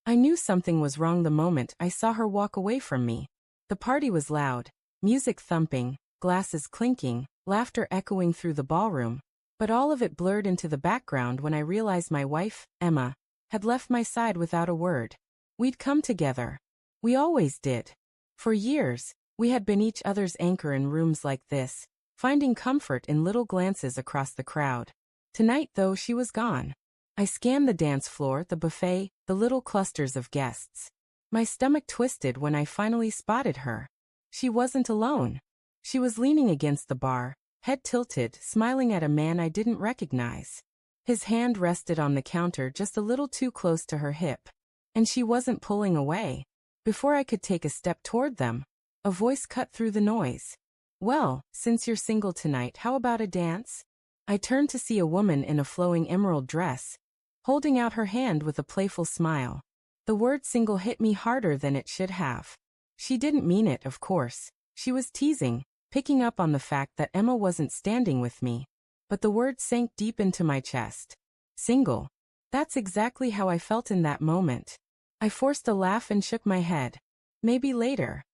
I knew something was wrong the moment I saw her walk away from me. The party was loud, music thumping, glasses clinking, laughter echoing through the ballroom, but all of it blurred into the background when I realized my wife, Emma, had left my side without a word. We'd come together. We always did. For years, we had been each other's anchor in rooms like this, finding comfort in little glances across the crowd. Tonight, though, she was gone. I scanned the dance floor, the buffet, the little clusters of guests. My stomach twisted when I finally spotted her. She wasn't alone. She was leaning against the bar, head tilted, smiling at a man I didn't recognize. His hand rested on the counter just a little too close to her hip. And she wasn't pulling away. Before I could take a step toward them, a voice cut through the noise. "Well, since you're single tonight, how about a dance?" I turned to see a woman in a flowing emerald dress, holding out her hand with a playful smile. The word single hit me harder than it should have. She didn't mean it, of course. She was teasing, picking up on the fact that Emma wasn't standing with me. But the word sank deep into my chest. Single. That's exactly how I felt in that moment. I forced a laugh and shook my head. Maybe later.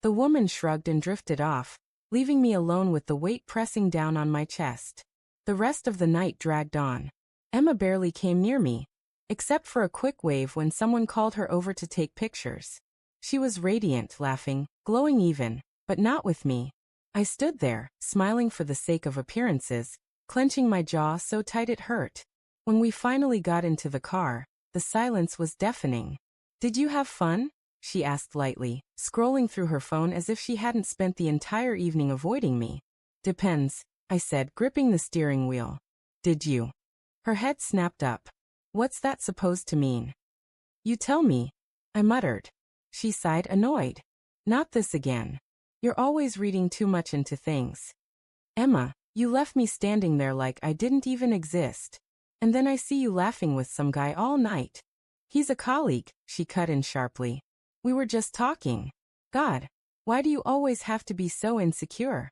The woman shrugged and drifted off, leaving me alone with the weight pressing down on my chest. The rest of the night dragged on. Emma barely came near me, except for a quick wave when someone called her over to take pictures. She was radiant, laughing, glowing even, but not with me. I stood there, smiling for the sake of appearances, clenching my jaw so tight it hurt. When we finally got into the car, the silence was deafening. "Did you have fun?" she asked lightly, scrolling through her phone as if she hadn't spent the entire evening avoiding me. "Depends," I said, gripping the steering wheel. "Did you?" Her head snapped up. "What's that supposed to mean?" "You tell me," I muttered. She sighed, annoyed. "Not this again. You're always reading too much into things. Emma, you left me standing there like I didn't even exist. And then I see you laughing with some guy all night." "He's a colleague," she cut in sharply. "We were just talking." God, why do you always have to be so insecure?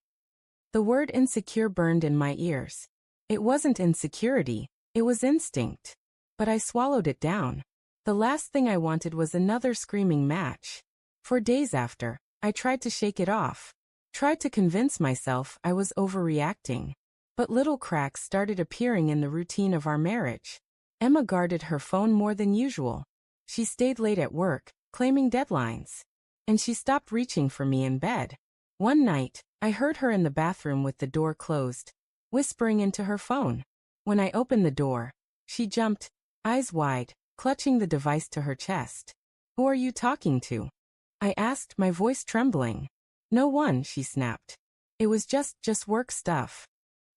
The word insecure burned in my ears. It wasn't insecurity, it was instinct. But I swallowed it down. The last thing I wanted was another screaming match. For days after, I tried to shake it off. Tried to convince myself I was overreacting. But little cracks started appearing in the routine of our marriage. Emma guarded her phone more than usual. She stayed late at work, claiming deadlines. And she stopped reaching for me in bed. One night, I heard her in the bathroom with the door closed, whispering into her phone. When I opened the door, she jumped, eyes wide, clutching the device to her chest. "Who are you talking to?" I asked, my voice trembling. "No one," she snapped. "It was just work stuff."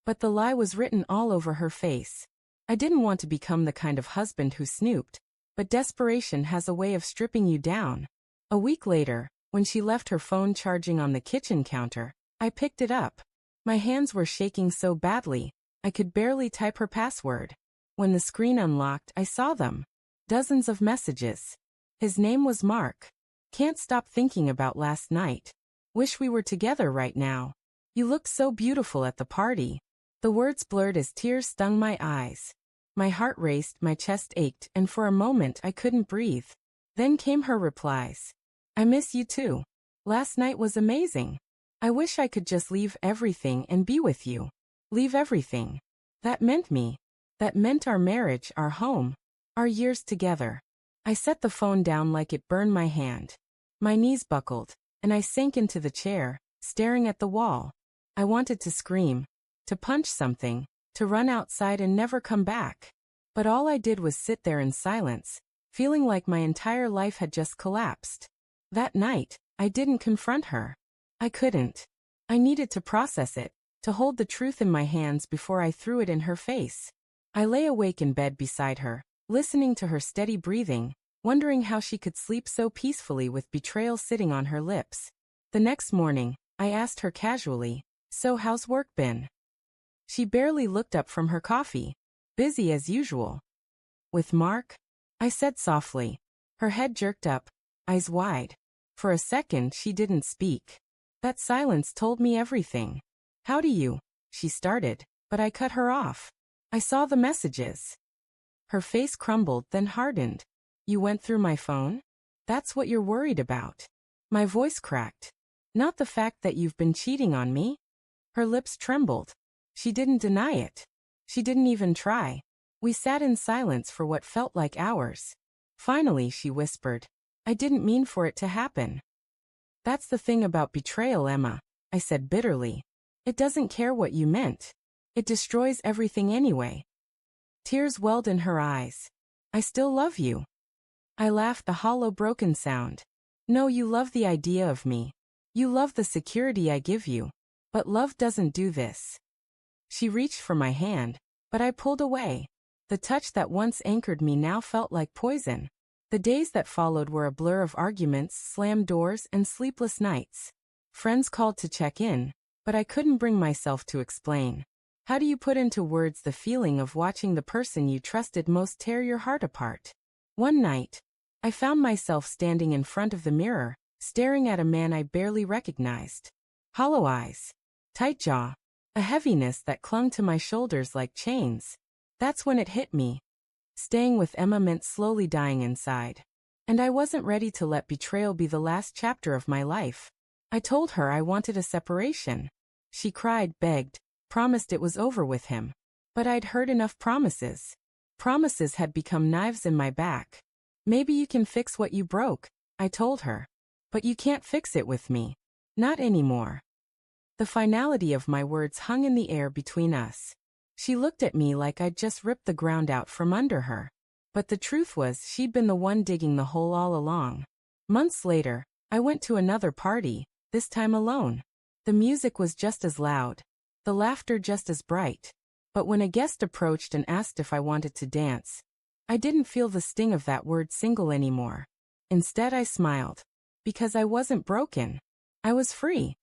But the lie was written all over her face. I didn't want to become the kind of husband who snooped, but desperation has a way of stripping you down. A week later, when she left her phone charging on the kitchen counter, I picked it up. My hands were shaking so badly, I could barely type her password. When the screen unlocked, I saw them. Dozens of messages. His name was Mark. "Can't stop thinking about last night. Wish we were together right now. You looked so beautiful at the party." The words blurred as tears stung my eyes. My heart raced, my chest ached, and for a moment I couldn't breathe. Then came her replies. "I miss you too. Last night was amazing. I wish I could just leave everything and be with you. Leave everything." That meant me. That meant our marriage, our home, our years together. I set the phone down like it burned my hand. My knees buckled, and I sank into the chair, staring at the wall. I wanted to scream, to punch something, to run outside and never come back. But all I did was sit there in silence, feeling like my entire life had just collapsed. That night, I didn't confront her. I couldn't. I needed to process it, to hold the truth in my hands before I threw it in her face. I lay awake in bed beside her, listening to her steady breathing, wondering how she could sleep so peacefully with betrayal sitting on her lips. The next morning, I asked her casually, "So how's work been?" She barely looked up from her coffee. "Busy as usual." "With Mark?" I said softly. Her head jerked up, eyes wide. For a second, she didn't speak. That silence told me everything. "How do you?" she started, but I cut her off. "I saw the messages." Her face crumbled, then hardened. You went through my phone? That's what you're worried about. My voice cracked. Not the fact that you've been cheating on me? Her lips trembled. She didn't deny it. She didn't even try. We sat in silence for what felt like hours. Finally, she whispered, I didn't mean for it to happen. That's the thing about betrayal, Emma, I said bitterly. It doesn't care what you meant. It destroys everything anyway. Tears welled in her eyes. I still love you. I laughed, the hollow, broken sound. No, you love the idea of me. You love the security I give you. But love doesn't do this. She reached for my hand, but I pulled away. The touch that once anchored me now felt like poison. The days that followed were a blur of arguments, slammed doors, and sleepless nights. Friends called to check in, but I couldn't bring myself to explain. How do you put into words the feeling of watching the person you trusted most tear your heart apart? One night, I found myself standing in front of the mirror, staring at a man I barely recognized. Hollow eyes, tight jaw, a heaviness that clung to my shoulders like chains. That's when it hit me. Staying with Emma meant slowly dying inside. And I wasn't ready to let betrayal be the last chapter of my life. I told her I wanted a separation. She cried, begged, promised it was over with him. But I'd heard enough promises. Promises had become knives in my back. Maybe you can fix what you broke, I told her. But you can't fix it with me. Not anymore. The finality of my words hung in the air between us. She looked at me like I'd just ripped the ground out from under her. But the truth was she'd been the one digging the hole all along. Months later, I went to another party, this time alone. The music was just as loud, the laughter just as bright. But when a guest approached and asked if I wanted to dance, I didn't feel the sting of that word single anymore. Instead, I smiled. Because I wasn't broken. I was free.